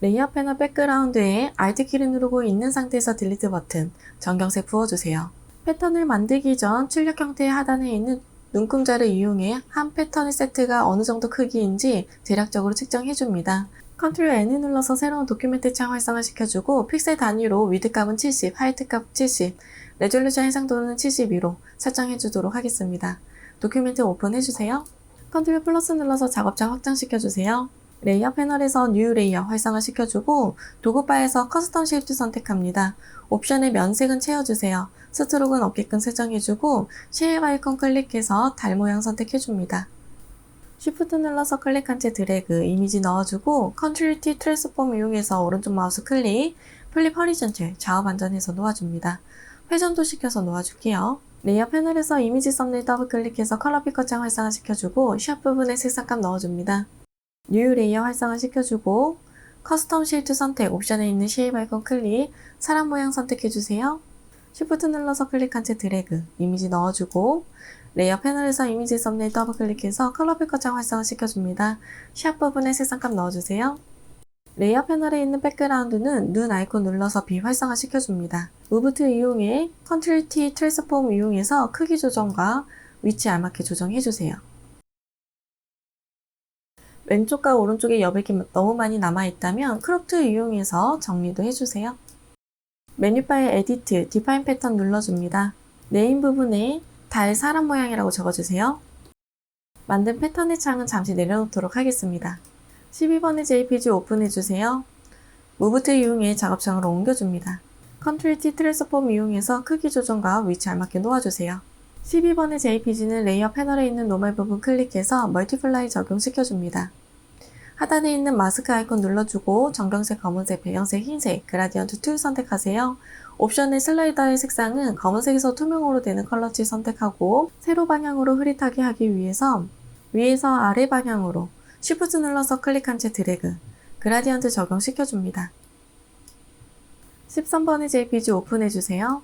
레이어 패널 백그라운드에 Alt키를 누르고 있는 상태에서 딜리트 버튼, 정경색 부어주세요. 패턴을 만들기 전 출력 형태의 하단에 있는 눈금자를 이용해 한 패턴의 세트가 어느 정도 크기인지 대략적으로 측정해줍니다. 컨트롤 N을 눌러서 새로운 도큐멘트 창 활성화시켜주고 픽셀 단위로 위드 값은 70, 하이트 값 70, 레졸루션 해상도는 72로 설정해주도록 하겠습니다. 도큐멘트 오픈해주세요. 컨트롤 플러스 눌러서 작업장 확장시켜주세요. 레이어 패널에서 뉴 레이어 활성화시켜주고 도구바에서 커스텀 쉐이프 선택합니다. 옵션의 면색은 채워주세요. 스트로크는 없게끔 설정해주고 쉐입 아이콘 클릭해서 달 모양 선택해줍니다. Shift 눌러서 클릭한 채 드래그, 이미지 넣어주고 컨트롤 T 트랜스폼 이용해서 오른쪽 마우스 클릭, 플립 허리전틀, 좌우 반전해서 놓아줍니다. 회전도 시켜서 놓아줄게요. 레이어 패널에서 이미지 썸네일 더블 클릭해서 컬러 피커창 활성화시켜주고 샵 부분에 색상감 넣어줍니다. 뉴 레이어 활성화시켜주고 커스텀 쉐이프 선택, 옵션에 있는 쉐입 아이콘 클릭, 사람 모양 선택해주세요. Shift 눌러서 클릭한 채 드래그, 이미지 넣어주고 레이어 패널에서 이미지 썸네일 더블 클릭해서 컬러 피커창 활성화시켜줍니다. 샵 부분에 색상감 넣어주세요. 레이어 패널에 있는 백그라운드는 눈 아이콘 눌러서 비활성화 시켜줍니다. 무브 툴 이용해 컨트롤 T 트랜스폼 이용해서 크기 조정과 위치 알맞게 조정해주세요. 왼쪽과 오른쪽에 여백이 너무 많이 남아있다면 크롭 툴 이용해서 정리도 해주세요. 메뉴바의 에디트, 디파인 패턴 눌러줍니다. 네임 부분에 달 사람 모양이라고 적어주세요. 만든 패턴의 창은 잠시 내려놓도록 하겠습니다. 12번의 JPG 오픈해주세요. 무브 툴 이용해 작업창으로 옮겨줍니다. 컨트롤 T 트랜스폼 이용해서 크기 조정과 위치 알맞게 놓아주세요. 12번의 JPG는 레이어 패널에 있는 노멀 부분 클릭해서 멀티플라이 적용시켜줍니다. 하단에 있는 마스크 아이콘 눌러주고 정경색, 검은색, 배경색, 흰색, 그라디언트 툴 선택하세요. 옵션의 슬라이더의 색상은 검은색에서 투명으로 되는 컬러치 선택하고 세로 방향으로 흐릿하게 하기 위해서 위에서 아래 방향으로 Shift 눌러서 클릭한 채 드래그, 그라디언트 적용시켜줍니다. 13번의 JPG 오픈해주세요.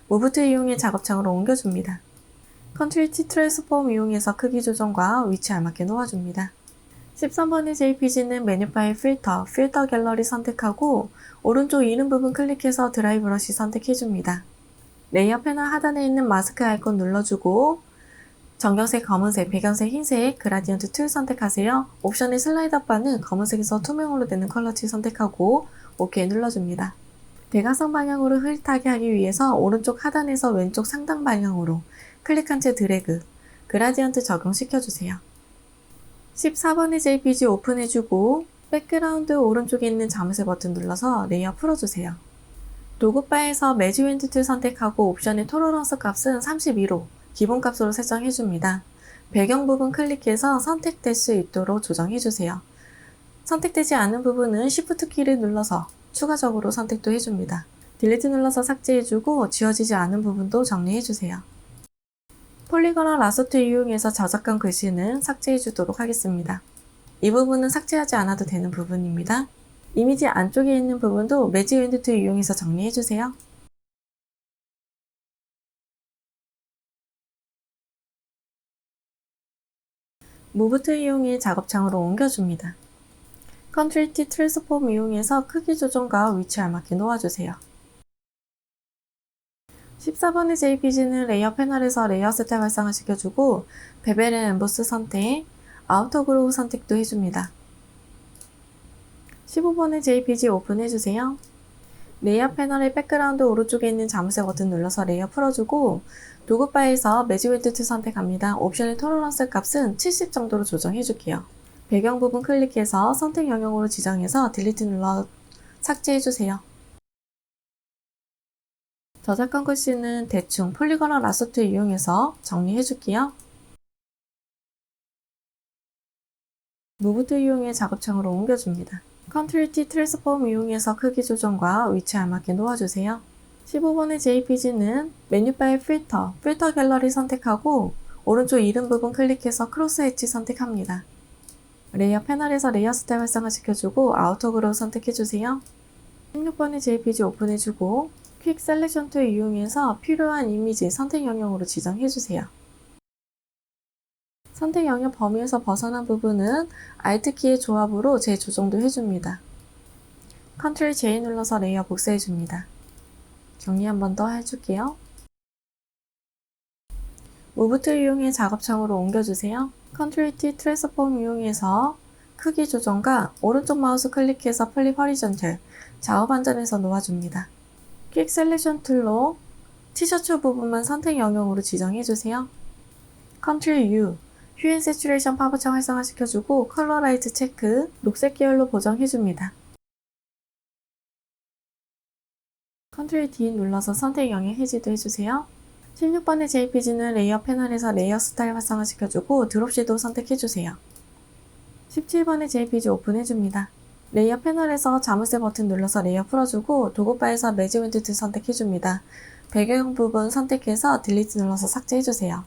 무브 툴 이용해 작업창으로 옮겨줍니다. 컨트롤 T 트랜스폼 이용해서 크기 조정과 위치 알맞게 놓아줍니다. 13번의 JPG는 메뉴바의 필터 갤러리 선택하고 오른쪽 이름 부분 클릭해서 드라이 브러쉬 선택해줍니다. 레이어 패널 하단에 있는 마스크 아이콘 눌러주고 정경색, 검은색, 배경색, 흰색, 그라디언트 툴 선택하세요. 옵션의 슬라이더 바는 검은색에서 투명으로 되는 컬러치 선택하고 OK 눌러줍니다. 대각선 방향으로 흐릿하게 하기 위해서 오른쪽 하단에서 왼쪽 상단 방향으로 클릭한 채 드래그, 그라디언트 적용시켜주세요. 14번의 JPG 오픈해주고 백그라운드 오른쪽에 있는 자물쇠 버튼 눌러서 레이어 풀어주세요. 도구바에서 매지 윈드 툴 선택하고 옵션의 토러런스 값은 32로 기본값으로 설정해줍니다. 배경 부분 클릭해서 선택될 수 있도록 조정해주세요. 선택되지 않은 부분은 Shift 키를 눌러서 추가적으로 선택도 해줍니다. 딜리트 눌러서 삭제해주고 지워지지 않은 부분도 정리해주세요. 폴리건과 라소트 이용해서 저작한 글씨는 삭제해주도록 하겠습니다. 이 부분은 삭제하지 않아도 되는 부분입니다. 이미지 안쪽에 있는 부분도 매직 윈드 툴 이용해서 정리해주세요. 무브 툴 이용해 작업창으로 옮겨줍니다. 컨트롤 T 트랜스폼 이용해서 크기 조정과 위치 알맞게 놓아주세요. 14번의 JPG는 레이어 패널에서 레이어 스텝 활성화 시켜주고 베벨 앤 엠보스 선택, 아우터 그로우 선택도 해줍니다. 15번의 JPG 오픈해주세요. 레이어 패널의 백그라운드 오른쪽에 있는 자물쇠 버튼 눌러서 레이어 풀어주고 도구 바에서 매직 윈드 툴 선택합니다. 옵션의 톨러런스 값은 70 정도로 조정해줄게요. 배경 부분 클릭해서 선택 영역으로 지정해서 딜리트 눌러 삭제해주세요. 저작권 글씨는 대충 폴리건과 라소트 이용해서 정리해줄게요. 무브 툴 이용해 작업창으로 옮겨줍니다. 컨트롤 T 트랜스폼 이용해서 크기 조정과 위치 알맞게 놓아주세요. 15번의 JPG는 메뉴바의 필터 갤러리 선택하고 오른쪽 이름 부분 클릭해서 크로스 엣지 선택합니다. 레이어 패널에서 레이어 스텝 활성화 시켜주고 아우터 그로우 선택해주세요. 16번의 JPG 오픈해주고 퀵 셀렉션 툴 이용해서 필요한 이미지 선택 영역으로 지정해주세요. 선택 영역 범위에서 벗어난 부분은 Alt 키의 조합으로 재조정도 해줍니다. Ctrl J 눌러서 레이어 복사해줍니다. 정리 한 번 더 해줄게요. 무브 툴 이용해 작업창으로 옮겨주세요. Ctrl T 트랜스폼 이용해서 크기 조정과 오른쪽 마우스 클릭해서 플립 허리전틀 좌우 반전해서 놓아줍니다. 퀵 셀렉션 툴로 티셔츠 부분만 선택 영역으로 지정해주세요. Ctrl U 휴 앤 세츄레이션 파브창 활성화시켜주고 컬러 라이트 체크 녹색 계열로 보정해줍니다. Ctrl D 눌러서 선택 영역 해지도 해주세요. 16번의 JPG는 레이어 패널에서 레이어 스타일 활성화시켜주고 드롭 섀도우 선택해주세요. 17번의 JPG 오픈해줍니다. 레이어 패널에서 자물쇠 버튼 눌러서 레이어 풀어주고 도구 바에서 매직 윈드 툴 선택해줍니다. 배경 부분 선택해서 딜리트 눌러서 삭제해주세요.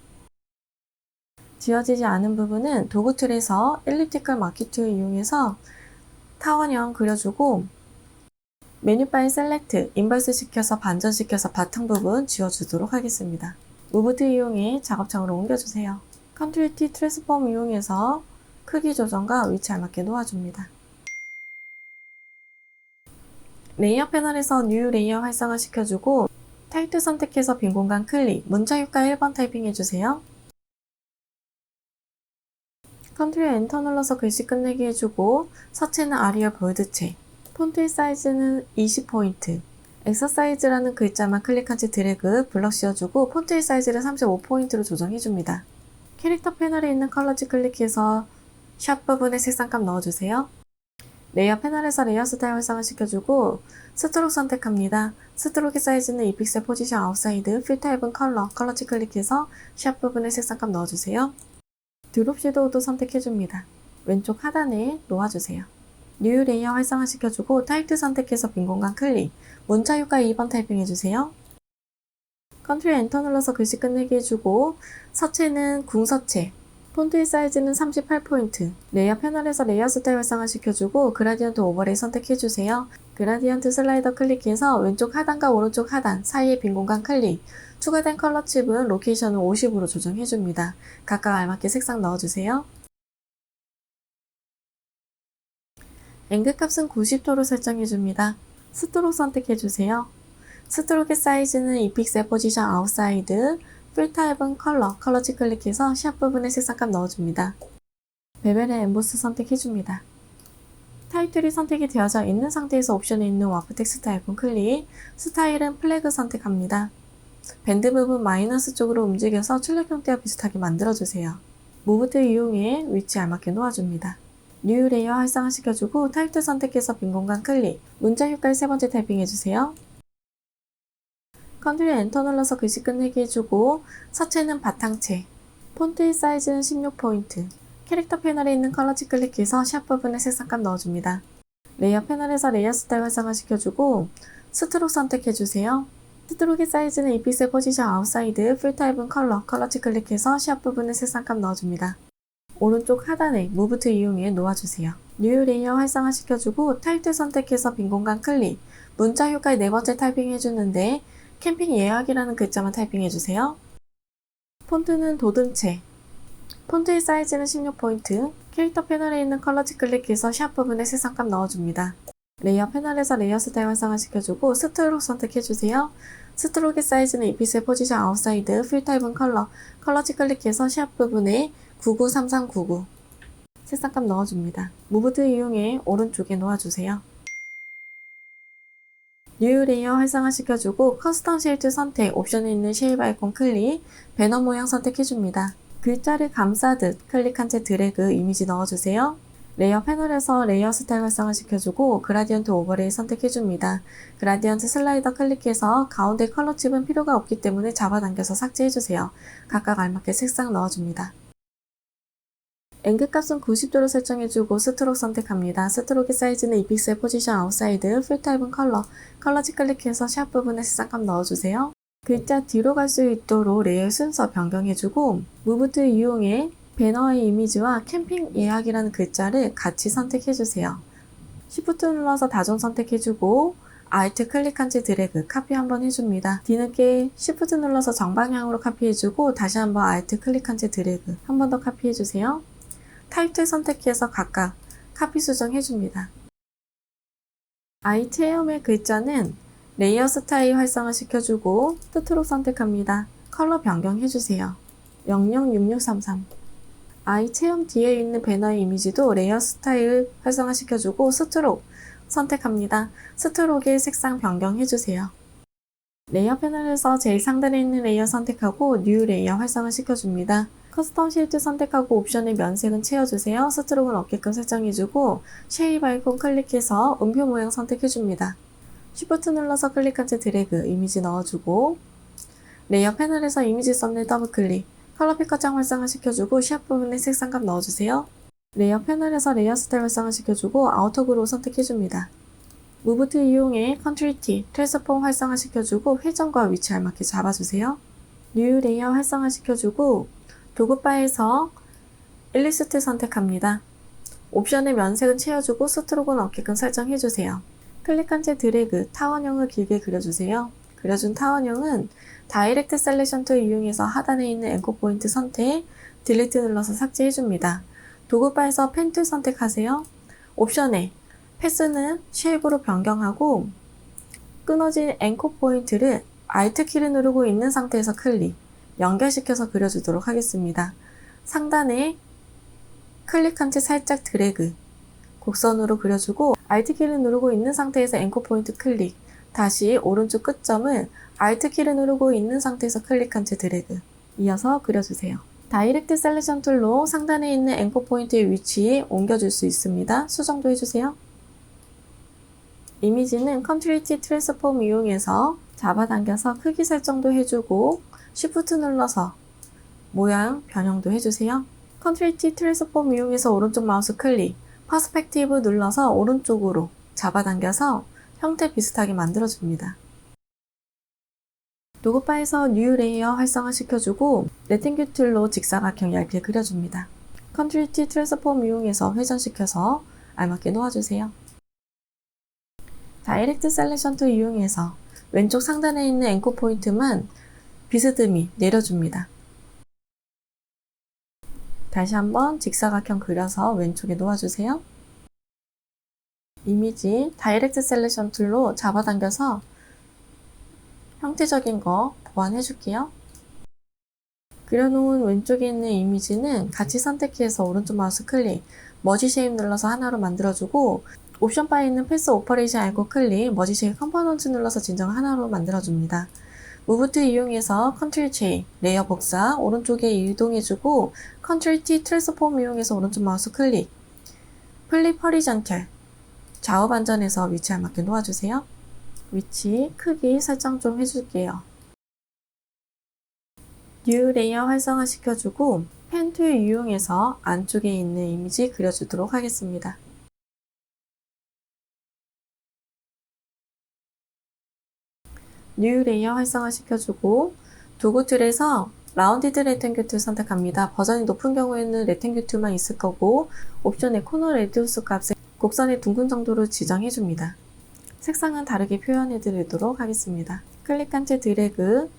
지워지지 않은 부분은 도구 툴에서 엘립티컬 마키 툴 이용해서 타원형 그려주고 메뉴바의 셀렉트, 인버스 시켜서 반전시켜서 바탕 부분 지워주도록 하겠습니다. 무브 툴 이용해 작업창으로 옮겨주세요. Ctrl T 트랜스폼 이용해서 크기 조정과 위치 알맞게 놓아줍니다. 레이어 패널에서 뉴 레이어 활성화 시켜주고 타이틀 선택해서 빈 공간 클릭, 문자 효과 1번 타이핑해주세요. Ctrl 엔터 눌러서 글씨 끝내기 해주고 서체는 아리얼 볼드체, 폰트의 사이즈는 20포인트, 엑서사이즈라는 글자만 클릭한 채 드래그, 블럭 씌워주고 폰트의 사이즈를 35포인트로 조정해줍니다. 캐릭터 패널에 있는 컬러지 클릭해서 샵 부분에 색상값 넣어주세요. 레이어 패널에서 레이어 스타일 활성화 시켜주고 스트로크 선택합니다. 스트로크의 사이즈는 2픽셀 포지션 아웃사이드, 필 타입은 컬러지 클릭해서 샵 부분에 색상값 넣어주세요. 드롭 섀도우도 선택해줍니다. 왼쪽 하단에 놓아주세요. 뉴 레이어 활성화 시켜주고 타이틀 선택해서 빈 공간 클릭, 문자 효과 2번 타이핑해주세요. Ctrl 엔터 눌러서 글씨 끝내기 해주고 서체는 궁서체, 폰트의 사이즈는 38포인트, 레이어 패널에서 레이어 스타일 활성화 시켜주고 그라디언트 오버레이 선택해주세요. 그라디언트 슬라이더 클릭해서 왼쪽 하단과 오른쪽 하단 사이에 빈 공간 클릭, 추가된 컬러 칩은 로케이션을 50으로 조정해줍니다. 각각 알맞게 색상 넣어주세요. 앵글 값은 90도로 설정해줍니다. 스트로크 선택해주세요. 스트로크의 사이즈는 2픽셀 포지션 아웃사이드, 필 타입은 컬러지 클릭해서 샵 부분에 색상값 넣어줍니다. 베벨 앤 엠보스 선택해줍니다. 타이틀이 선택이 되어져 있는 상태에서 옵션에 있는 와프 텍스트 아이콘 클릭, 스타일은 플래그 선택합니다. 밴드 부분 마이너스 쪽으로 움직여서 출력 형태와 비슷하게 만들어주세요. 무브 툴 이용해 위치 알맞게 놓아줍니다. 뉴 레이어 활성화 시켜주고 타이틀 선택해서 빈 공간 클릭, 문자 효과를 3번째 타이핑해주세요. Ctrl 엔터 눌러서 글씨 끝내기 해주고 서체는 바탕체, 폰트의 사이즈는 16포인트, 캐릭터 패널에 있는 컬러지 클릭해서 샵 부분에 색상값 넣어줍니다. 레이어 패널에서 레이어 스타일 활성화시켜주고 스트록 선택해주세요. 스트록의 사이즈는 이 픽셀 포지션 아웃사이드, 풀타입은 컬러치 클릭해서 시합 부분에 색상값 넣어줍니다. 오른쪽 하단에 무브 툴 이용해 놓아주세요. 뉴 레이어 활성화시켜주고 타입 선택해서 빈 공간 클릭, 문자 효과의 네 번째 타이핑 해주는데 캠핑 예약이라는 글자만 타이핑해주세요. 폰트는 도듬체, 폰트의 사이즈는 16포인트, 캐릭터 패널에 있는 컬러치 클릭해서 샵 부분에 색상값 넣어줍니다. 레이어 패널에서 레이어 스타일 활성화시켜주고 스트록 선택해주세요. 스트록의 사이즈는 이 픽셀 포지션 아웃사이드, 풀타입은 컬러치 클릭해서 샵 부분에 993399 색상값 넣어줍니다. 무브 툴 이용해 오른쪽에 놓아주세요. 뉴 레이어 활성화시켜주고 커스텀 쉐이드 선택, 옵션에 있는 쉐입 아이콘 클릭, 배너 모양 선택해줍니다. 글자를 감싸듯 클릭한 채 드래그 이미지 넣어주세요. 레이어 패널에서 레이어 스타일 활성화시켜주고 그라디언트 오버레이 선택해줍니다. 그라디언트 슬라이더 클릭해서 가운데 컬러 칩은 필요가 없기 때문에 잡아당겨서 삭제해주세요. 각각 알맞게 색상 넣어줍니다. 앵글 값은 90도로 설정해주고 스트록 선택합니다. 스트록의 사이즈는 2픽셀 포지션 아웃사이드, 풀타입은 컬러치 클릭해서 샵 부분에 색상값 넣어주세요. 글자 뒤로 갈 수 있도록 레이어 순서 변경해주고 무브 툴 이용해 배너의 이미지와 캠핑 예약이라는 글자를 같이 선택해주세요. Shift 눌러서 다중 선택해주고 Alt 클릭한 채 드래그 카피 한번 해줍니다. 뒤늦게 Shift 눌러서 정방향으로 카피해주고 다시 한번 Alt 클릭한 채 드래그 한 번 더 카피해주세요. 타입 선택해서 각각 카피 수정해줍니다. 아이 체험의 글자는 레이어 스타일 활성화시켜주고 스트록 선택합니다. 컬러 변경해주세요. 006633 아이 체험 뒤에 있는 배너의 이미지도 레이어 스타일 활성화시켜주고 스트록 선택합니다. 스트록의 색상 변경해주세요. 레이어 패널에서 제일 상단에 있는 레이어 선택하고 뉴 레이어 활성화시켜줍니다. 커스텀 쉐이드 선택하고 옵션의 면색은 채워주세요. 스트록은 없게끔 설정해주고 쉐입 아이콘 클릭해서 음표 모양 선택해줍니다. Shift 눌러서 클릭한 채 드래그 이미지 넣어주고 레이어 패널에서 이미지 썸네일 더블 클릭 컬러 피커장 활성화시켜주고 샵 부분에 색상값 넣어주세요. 레이어 패널에서 레이어 스타일 활성화시켜주고 아우터 그로우 선택해줍니다. 무브 툴 이용해 컨트롤 T, 트랜스폼 활성화시켜주고 회전과 위치 알맞게 잡아주세요. 뉴 레이어 활성화시켜주고 도구바에서 일리스트 선택합니다. 옵션의 면색은 채워주고 스트록은 없게끔 설정해주세요. 클릭한 채 드래그 타원형을 길게 그려주세요. 그려준 타원형은 다이렉트 셀렉션 툴 이용해서 하단에 있는 앵커 포인트 선택, 딜리트 눌러서 삭제해줍니다. 도구바에서 펜 툴 선택하세요. 옵션에 패스는 쉐입으로 변경하고 끊어진 앵커 포인트를 Alt 키를 누르고 있는 상태에서 클릭, 연결시켜서 그려주도록 하겠습니다. 상단에 클릭한 채 살짝 드래그, 곡선으로 그려주고 Alt 키를 누르고 있는 상태에서 앵커 포인트 클릭, 다시 오른쪽 끝점을 Alt 키를 누르고 있는 상태에서 클릭한 채 드래그, 이어서 그려주세요. 다이렉트 셀렉션 툴로 상단에 있는 앵커 포인트의 위치 옮겨줄 수 있습니다. 수정도 해주세요. 이미지는 컨트롤 T 트랜스폼 이용해서 잡아당겨서 크기 설정도 해주고 Shift 눌러서 모양 변형도 해주세요. 컨트롤 T 트랜스폼 이용해서 오른쪽 마우스 클릭, 퍼스펙티브 눌러서 오른쪽으로 잡아당겨서 형태 비슷하게 만들어줍니다. 도구바에서 뉴 레이어 활성화시켜주고 렉탱귤 툴로 직사각형 얇게 그려줍니다. 컨트롤 T 트랜스폼 이용해서 회전시켜서 알맞게 놓아주세요. 다이렉트 셀렉션 툴 이용해서 왼쪽 상단에 있는 앵커 포인트만 비스듬히 내려줍니다. 다시 한번 직사각형 그려서 왼쪽에 놓아주세요. 이미지 다이렉트 셀렉션 툴로 잡아당겨서 형태적인 거 보완해 줄게요. 그려놓은 왼쪽에 있는 이미지는 같이 선택해서 오른쪽 마우스 클릭, 머지 쉐입 눌러서 하나로 만들어주고 옵션 바에 있는 패스 오퍼레이션 아이콘 클릭, 머지 쉐입 컴포넌트 눌러서 진정 하나로 만들어줍니다. 무브 툴 이용해서 컨트롤 J, 레이어 복사, 오른쪽에 이동해주고 컨트롤 T 트랜스폼 이용해서 오른쪽 마우스 클릭, 플립 허리전털, 좌우 반전해서 위치에 맞게 놓아주세요. 위치, 크기 설정 좀 해줄게요. 뉴 레이어 활성화 시켜주고 펜 툴 이용해서 안쪽에 있는 이미지 그려주도록 하겠습니다. 뉴 레이어 활성화 시켜주고 도구 툴에서 라운디드 레탱귤 툴 선택합니다. 버전이 높은 경우에는 레탱귤 툴만 있을 거고 옵션의 코너 레디우스 값을 곡선의 둥근 정도로 지정해줍니다. 색상은 다르게 표현해 드리도록 하겠습니다. 클릭한 채 드래그,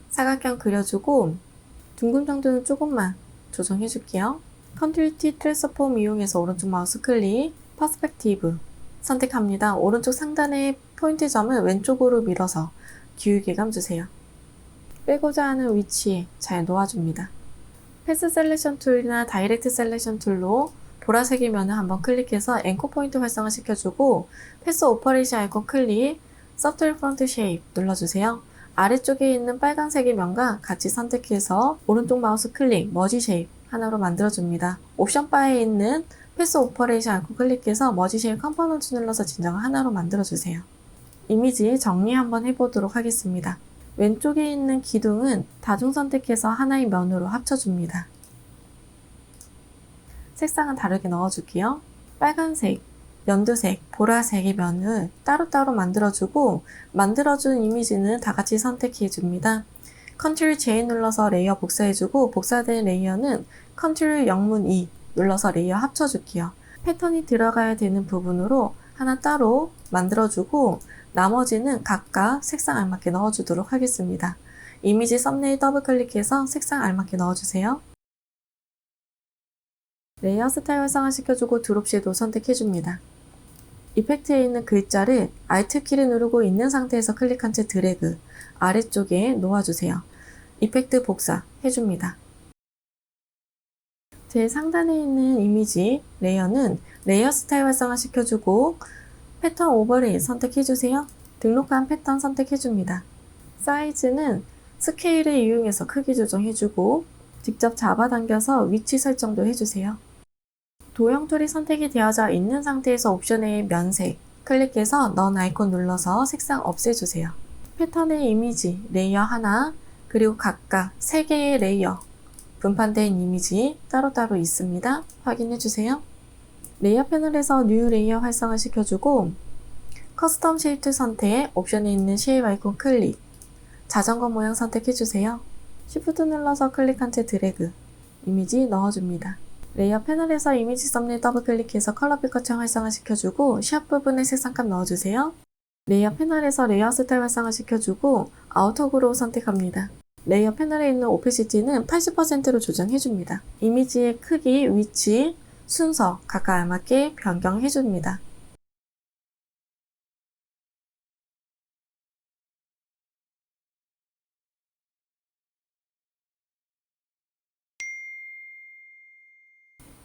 사각형 그려주고 둥근 정도는 조금만 조정해 줄게요. 컨트롤 T 트랜스폼 이용해서 오른쪽 마우스 클릭, 퍼스펙티브 선택합니다. 오른쪽 상단의 포인트 점을 왼쪽으로 밀어서 기울기감 주세요. 빼고자 하는 위치에 잘 놓아줍니다. 패스 셀렉션 툴이나 다이렉트 셀렉션 툴로 보라색의 면을 한번 클릭해서 앵커 포인트 활성화 시켜주고 패스 오퍼레이션 아이콘 클릭, 서틀 프론트 쉐입 눌러주세요. 아래쪽에 있는 빨간색의 면과 같이 선택해서 오른쪽 마우스 클릭, 머지 쉐입 하나로 만들어줍니다. 옵션 바에 있는 패스 오퍼레이션 아이콘 클릭해서 머지 쉐입 컴포넌트 눌러서 진정을 하나로 만들어주세요. 이미지 정리 한번 해보도록 하겠습니다. 왼쪽에 있는 기둥은 다중 선택해서 하나의 면으로 합쳐줍니다. 색상은 다르게 넣어줄게요. 빨간색, 연두색, 보라색의 면을 따로따로 만들어주고 만들어준 이미지는 다같이 선택해줍니다. 컨트롤 J 눌러서 레이어 복사해주고 복사된 레이어는 컨트롤 영문 E 눌러서 레이어 합쳐줄게요. 패턴이 들어가야 되는 부분으로 하나 따로 만들어주고 나머지는 각각 색상 알맞게 넣어주도록 하겠습니다. 이미지 썸네일 더블 클릭해서 색상 알맞게 넣어주세요. 레이어 스타일 활성화 시켜주고 드롭 섀도우 선택해줍니다. 이펙트에 있는 글자를 Alt 키를 누르고 있는 상태에서 클릭한 채 드래그, 아래쪽에 놓아주세요. 이펙트 복사 해줍니다. 제일 상단에 있는 이미지 레이어는 레이어 스타일 활성화 시켜주고 패턴 오버레이 선택해주세요. 등록한 패턴 선택해줍니다. 사이즈는 스케일을 이용해서 크기 조정해주고 직접 잡아당겨서 위치 설정도 해주세요. 도형 툴이 선택이 되어져 있는 상태에서 옵션의 면색 클릭해서 넌 아이콘 눌러서 색상 없애주세요. 패턴의 이미지 레이어 하나 그리고 각각 3개의 레이어 분판된 이미지 따로따로 있습니다. 확인해주세요. 레이어 패널에서 뉴 레이어 활성화 시켜주고 커스텀 쉐입 툴 선택, 옵션에 있는 쉐입 아이콘 클릭, 자전거 모양 선택해주세요. Shift 눌러서 클릭한 채 드래그, 이미지 넣어줍니다. 레이어 패널에서 이미지 썸네일 더블 클릭해서 컬러 필터창 활성화 시켜주고 샵 부분에 색상값 넣어주세요. 레이어 패널에서 레이어 스타일 활성화 시켜주고 아우터 그로우 선택합니다. 레이어 패널에 있는 오피시티는 80%로 조정해줍니다. 이미지의 크기, 위치, 순서 각각 알맞게 변경해줍니다.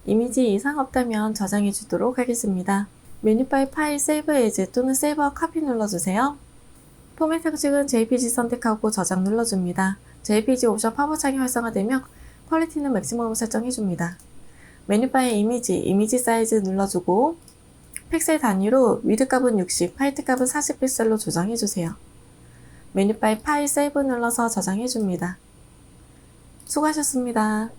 이미지 이상 없다면 저장해 주도록 하겠습니다. 메뉴바의 파일 세이브 에즈 또는 세이버 카피 눌러주세요. 포맷 형식은 JPG 선택하고 저장 눌러줍니다. JPG 옵션 팝업 창이 활성화되면 퀄리티는 맥시멈으로 설정해줍니다. 메뉴바의 이미지 사이즈 눌러주고 픽셀 단위로 위드 값은 60, 하이트 값은 40픽셀로 조정해주세요. 메뉴바의 파일 세이브 눌러서 저장해줍니다. 수고하셨습니다.